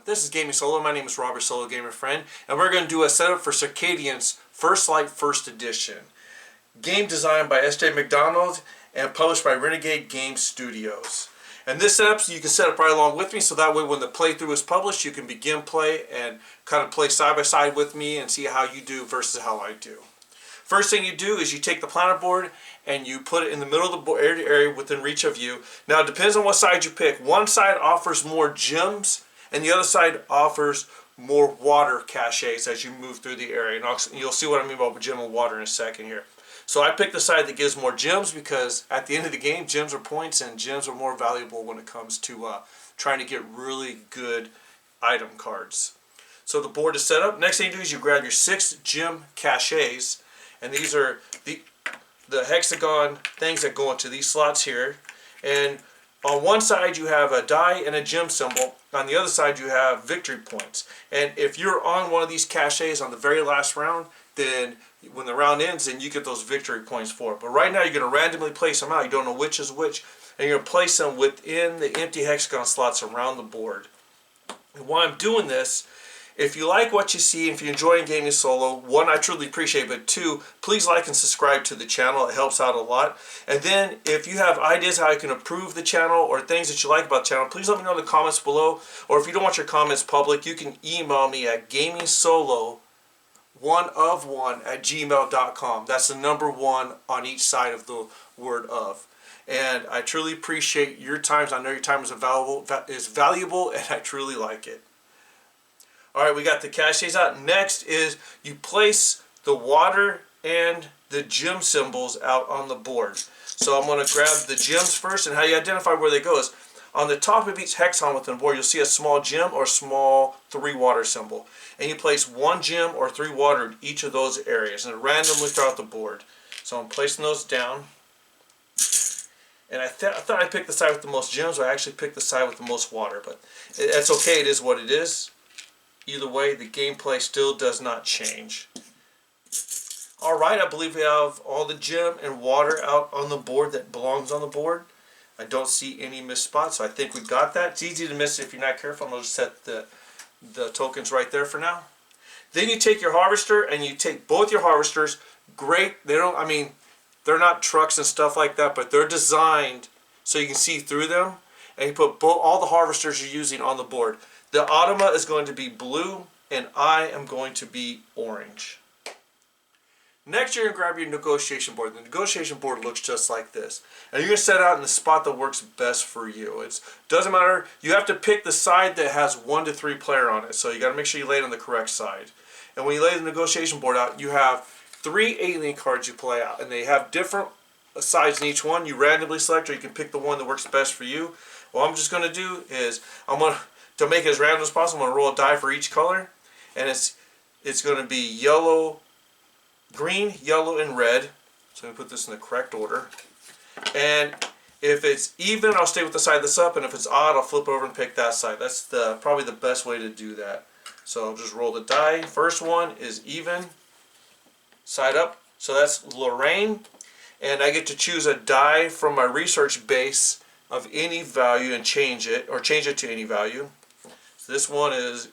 This is Gaming Solo. My name is Robert, Solo Gamer Friend, and we're going to do a setup for Circadians First Light First Edition. Game designed by S.J. McDonald and published by Renegade Game Studios. And this setup, you can set up right along with me, so that way when the playthrough is published, you can begin play and kind of play side by side with me and see how you do versus how I do. First thing you do is you take the planet board and you put it in the middle of the board area within reach of you. Now it depends on what side you pick. One side offers more gems and the other side offers more water caches as you move through the area. And you'll see what I mean by gem and water in a second here. So I picked the side that gives more gems because at the end of the game, gems are points and gems are more valuable when it comes to trying to get really good item cards. So the board is set up. Next thing you do is you grab your 6 gem caches. And these are the hexagon things that go into these slots here. And on one side you have a die and a gem symbol. On the other side you have victory points. And if you're on one of these caches on the very last round, then when the round ends, then you get those victory points for it. But right now you're going to randomly place them out. You don't know which is which. And you're going to place them within the empty hexagon slots around the board. And while I'm doing this, if you like what you see, if you're enjoying Gaming Solo, one, I truly appreciate it, but two, please like and subscribe to the channel. It helps out a lot. And then if you have ideas how I can improve the channel or things that you like about the channel, please let me know in the comments below. Or if you don't want your comments public, you can email me at gamingsolo1of1@gmail.com. That's the number 1 on each side of the word of. And I truly appreciate your time. I know your time is valuable, and I truly like it. Alright, we got the caches out. Next is you place the water and the gem symbols out on the board. So I'm going to grab the gems first, and how you identify where they go is on the top of each hexagon within the board, you'll see a small gem or small 3 water symbol. And you place 1 gem or 3 water in each of those areas, and randomly throughout the board. So I'm placing those down. And I thought I picked the side with the most gems, but I actually picked the side with the most water. But it's okay, it is what it is. Either way, the gameplay still does not change. Alright, I believe we have all the gem and water out on the board that belongs on the board. I don't see any missed spots, so I think we got that. It's easy to miss if you're not careful. I'm going to set the tokens right there for now. Then you take your harvester and you take both your harvesters. Great. They're not trucks and stuff like that, but they're designed so you can see through them. And you put all the harvesters you're using on the board. The Automa is going to be blue, and I am going to be orange. Next, you're going to grab your negotiation board. The negotiation board looks just like this. And you're going to set out in the spot that works best for you. It doesn't matter. You have to pick the side that has 1 to 3 player on it. So you got to make sure you lay it on the correct side. And when you lay the negotiation board out, you have 3 alien cards you play out. And they have different sides in each one. You randomly select, or you can pick the one that works best for you. What I'm just going to do is to make it as random as possible, I'm going to roll a die for each color, and it's going to be yellow, green, yellow, and red. So I'm going to put this in the correct order. And if it's even, I'll stay with the side that's up, and if it's odd, I'll flip over and pick that side. That's probably the best way to do that. So I'll just roll the die. First one is even, side up. So that's Lorraine, and I get to choose a die from my research base of any value and change it to any value. This one is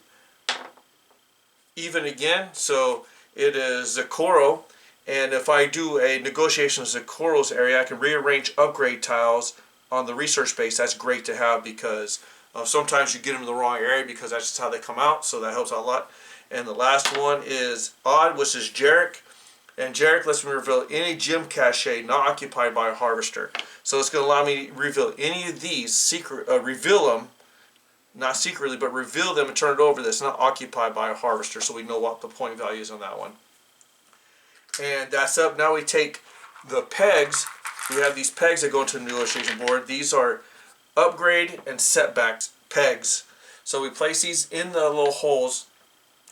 even again, so it is Zecoro, and if I do a negotiation of Zecoro's area, I can rearrange upgrade tiles on the research base. That's great to have because sometimes you get them in the wrong area because that's just how they come out, so that helps out a lot. And the last one is Odd, which is Jarek, and Jarek lets me reveal any gem cache not occupied by a harvester. So it's going to allow me to reveal any of these, reveal them, not secretly, but reveal them and turn it over that's not occupied by a harvester, so we know what the point value is on that one. And that's up. Now we take the pegs. We have these pegs that go into the negotiation board. These are upgrade and setback pegs. So we place these in the little holes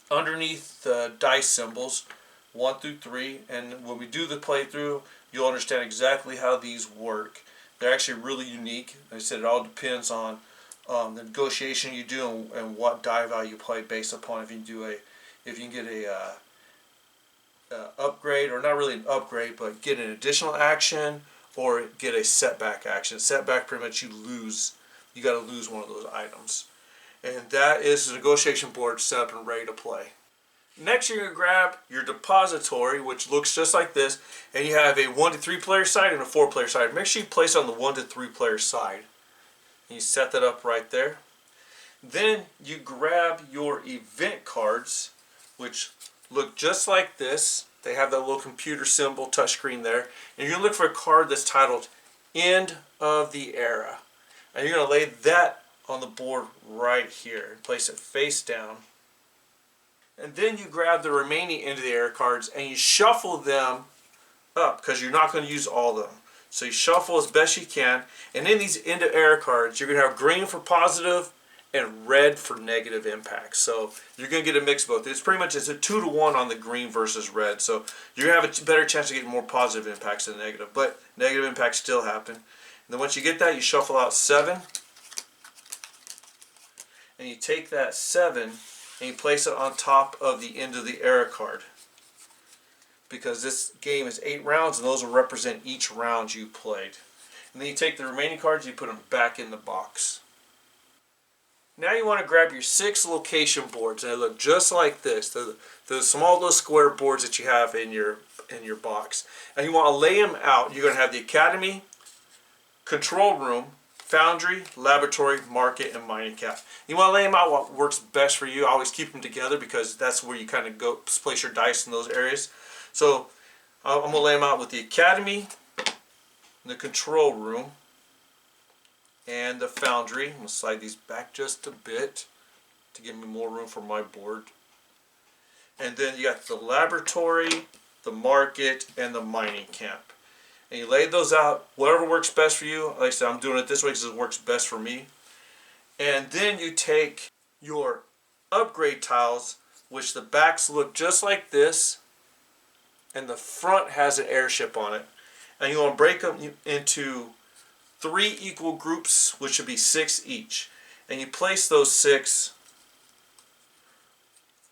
underneath the dice symbols, 1 through 3. And when we do the playthrough, you'll understand exactly how these work. They're actually really unique. Like I said, it all depends on the negotiation you do and what die value you play based upon if you can get a upgrade, or not really an upgrade, but get an additional action or get a setback action. Setback, pretty much you got to lose one of those items. And that is the negotiation board set up and ready to play. Next, you're going to grab your depository, which looks just like this, and you have a 1 to 3 player side and a 4 player side. Make sure you place it on the 1 to 3 player side. And you set that up right there. Then you grab your event cards, which look just like this. They have that little computer symbol touchscreen there. And you're going to look for a card that's titled End of the Era. And you're going to lay that on the board right here and place it face down. And then you grab the remaining End of the Era cards and you shuffle them up because you're not going to use all of them. So you shuffle as best you can. And in these End of Era cards, you're going to have green for positive and red for negative impacts. So you're going to get a mix of both. It's pretty much a 2-to-1 on the green versus red. So you're going to have a better chance of getting more positive impacts than negative. But negative impacts still happen. And then once you get that, you shuffle out 7. And you take that 7 and you place it on top of the End of the Era card. Because this game is 8 rounds and those will represent each round you played. And then you take the remaining cards and you put them back in the box. Now you want to grab your 6 location boards, and they look just like this. The small little square boards that you have in your box. And you want to lay them out. You're going to have the Academy, Control Room, Foundry, Laboratory, Market, and Mining Cap. You want to lay them out what works best for you. I always keep them together because that's where you kind of go place your dice in those areas. So I'm going to lay them out with the Academy, the Control Room, and the Foundry. I'm going to slide these back just a bit to give me more room for my board. And then you got the Laboratory, the Market, and the Mining Camp. And you lay those out, whatever works best for you. Like I said, I'm doing it this way because it works best for me. And then you take your upgrade tiles, which the backs look just like this, and the front has an airship on it. And you want to break them into 3 equal groups, which should be 6 each. And you place those 6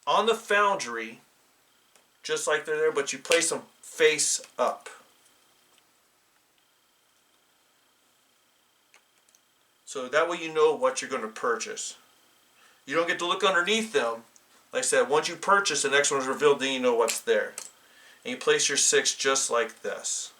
on the Foundry, just like they're there, but you place them face up. So that way you know what you're going to purchase. You don't get to look underneath them. Like I said, once you purchase, the next one is revealed, then you know what's there. And you place your 6 just like this.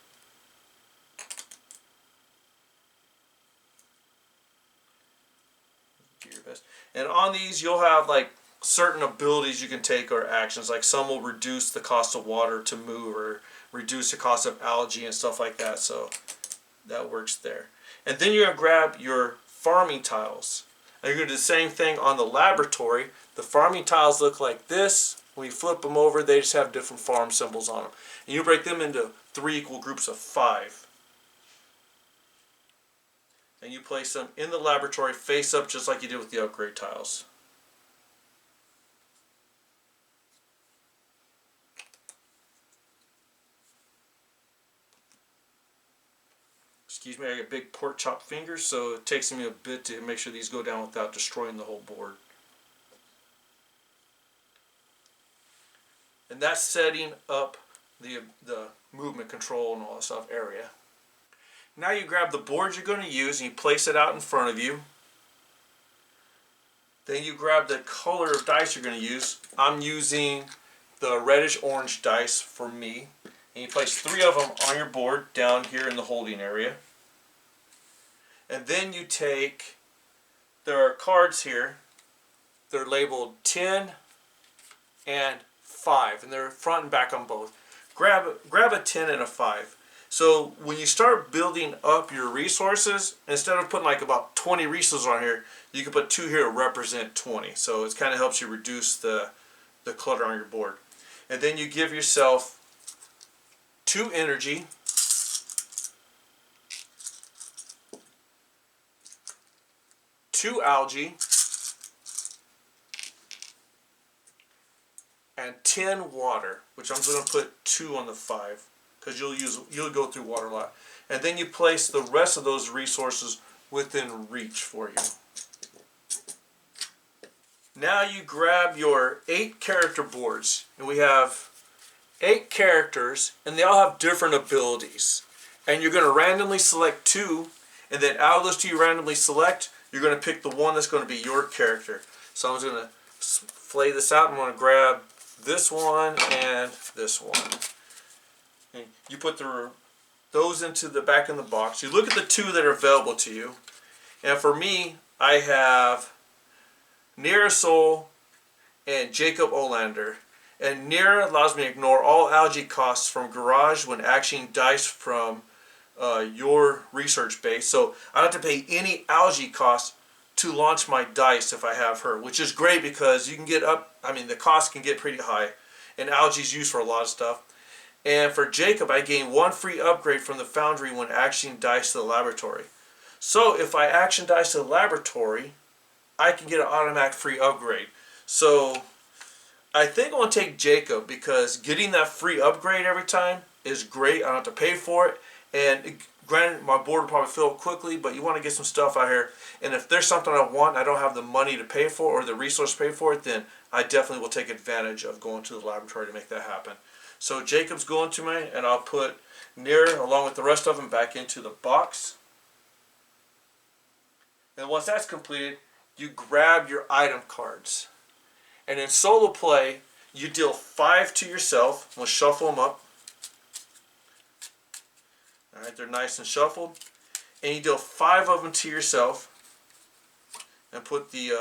Do your best. And on these, you'll have like certain abilities you can take or actions. Like some will reduce the cost of water to move or reduce the cost of algae and stuff like that. So that works there. And then you're going to grab your farming tiles. And you're going to do the same thing on the Laboratory. The farming tiles look like this. When you flip them over, they just have different farm symbols on them. And you break them into 3 equal groups of 5. And you place them in the Laboratory face up just like you did with the upgrade tiles. Excuse me, I got big pork chop fingers, so it takes me a bit to make sure these go down without destroying the whole board. And that's setting up the movement control and all that stuff area. Now you grab the board you're going to use and you place it out in front of you. Then you grab the color of dice you're going to use. I'm using the reddish orange dice for me. And you place 3 of them on your board down here in the holding area. And then you take, there are cards here, they're labeled 10 and 5, and they're front and back on both. Grab a 10 and a 5. So when you start building up your resources, instead of putting like about 20 resources on here, you can put 2 here to represent 20. So it kind of helps you reduce the clutter on your board. And then you give yourself 2 energy, 2 algae, and 10 water, which I'm just going to put 2 on the 5 because you'll go through water a lot. And then you place the rest of those resources within reach for you. Now you grab your 8 character boards, and we have 8 characters, and they all have different abilities. And you're going to randomly select 2, and then out of those 2 you randomly select, you're going to pick the one that's going to be your character. So I'm just going to flay this out. I'm going to grab this one and this one. And you put those into the back in the box. You look at the two that are available to you. And for me, I have Nearasol and Jacob Olander. And Near allows me to ignore all algae costs from Garage when actioning dice from your research base. So I don't have to pay any algae costs to launch my dice if I have her, which is great because you can get up, I mean the cost can get pretty high, and algae is used for a lot of stuff. And for Jacob, I gain one free upgrade from the Foundry when actioning dice to the laboratory. So if I action dice to the laboratory, I can get an automatic free upgrade. So I think I want to take Jacob because getting that free upgrade every time is great. I don't have to pay for it. And granted, my board will probably fill up quickly, but you want to get some stuff out here. And if there's something I want and I don't have the money to pay for or the resource to pay for it, then I definitely will take advantage of going to the laboratory to make that happen. So Jacob's going to me, and I'll put Near along with the rest of them back into the box. And once that's completed, you grab your item cards. And in solo play, you deal 5 to yourself. We'll shuffle them up. Alright, they're nice and shuffled. And you deal 5 of them to yourself. And put the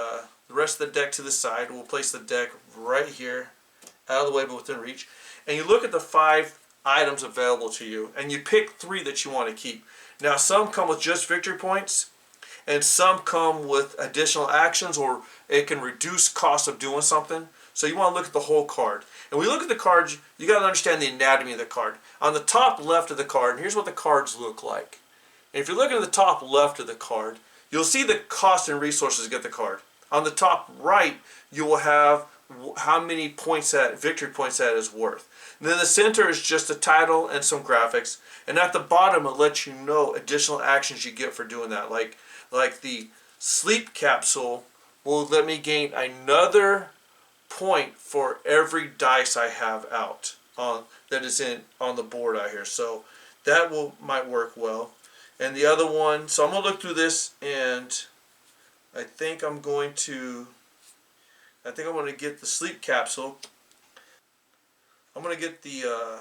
rest of the deck to the side. We'll place the deck right here, out of the way but within reach. And you look at the 5 items available to you, and you pick 3 that you want to keep. Now some come with just victory points, and some come with additional actions, or it can reduce cost of doing something. So you want to look at the whole card. And when you look at the cards, you got to understand the anatomy of the card. On the top left of the card, here's what the cards look like. And if you're looking at the top left of the card, you'll see the cost and resources to get the card. On the top right, you will have how many points victory points that is worth. And then the center is just the title and some graphics. And at the bottom, it lets you know additional actions you get for doing that. Like the sleep capsule will let me gain another point for every dice I have out that is on the board out here. So that might work well. And the other one, so I'm going to look through this, and I think I'm going to get the sleep capsule. I'm going to get the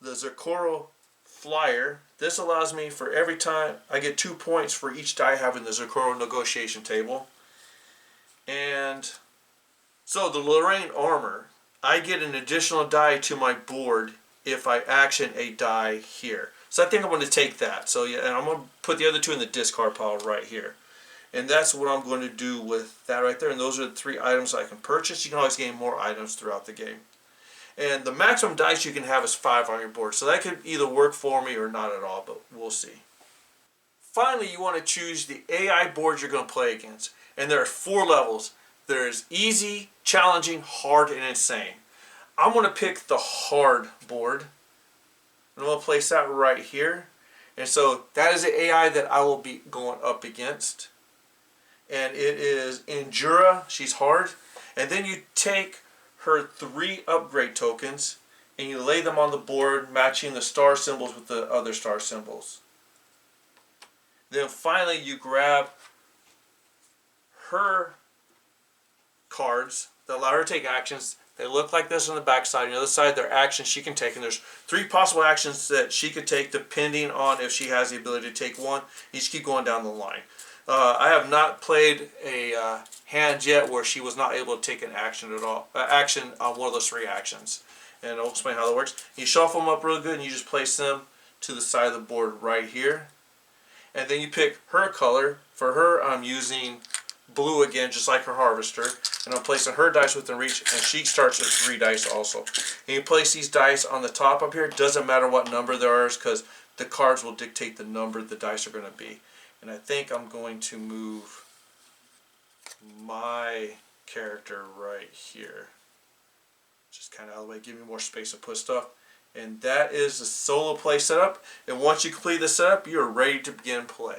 Zircoro flyer. This allows me for every time I get 2 points for each die I have in the Zircoro negotiation table. And so the Lorraine armor, I get an additional die to my board if I action a die here. So I think I'm going to take that. So yeah, and I'm going to put the other 2 in the discard pile right here. And that's what I'm going to do with that right there. And those are the 3 items I can purchase. You can always gain more items throughout the game. And the maximum dice you can have is 5 on your board. So that could either work for me or not at all, but we'll see. Finally, you want to choose the AI board you're going to play against. And there are 4 levels. There's easy, challenging, hard, and insane. I'm going to pick the hard board. And I'm going to place that right here. And so that is the AI that I will be going up against. And it is Endura. She's hard. And then you take her 3 upgrade tokens and you lay them on the board, matching the star symbols with the other star symbols. Then finally you grab her cards that allow her to take actions. They look like this on the back side. On the other side, they're actions she can take. And there's 3 possible actions that she could take depending on if she has the ability to take one. You just keep going down the line. I have not played a hand yet where she was not able to take an action at all. Action on one of those 3 actions. And I'll explain how that works. You shuffle them up real good and you just place them to the side of the board right here. And then you pick her color. For her, I'm using blue again, just like her harvester. And I'm placing her dice within reach, and she starts with 3 dice also. And you place these dice on the top up here. It doesn't matter what number there is, because the cards will dictate the number the dice are going to be. And I think I'm going to move my character right here. Just kind of out of the way, give me more space to put stuff. And that is the solo play setup. And once you complete the setup, you're ready to begin play.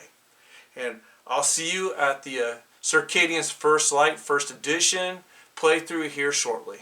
And I'll see you at the Circadians First Light First Edition playthrough here shortly.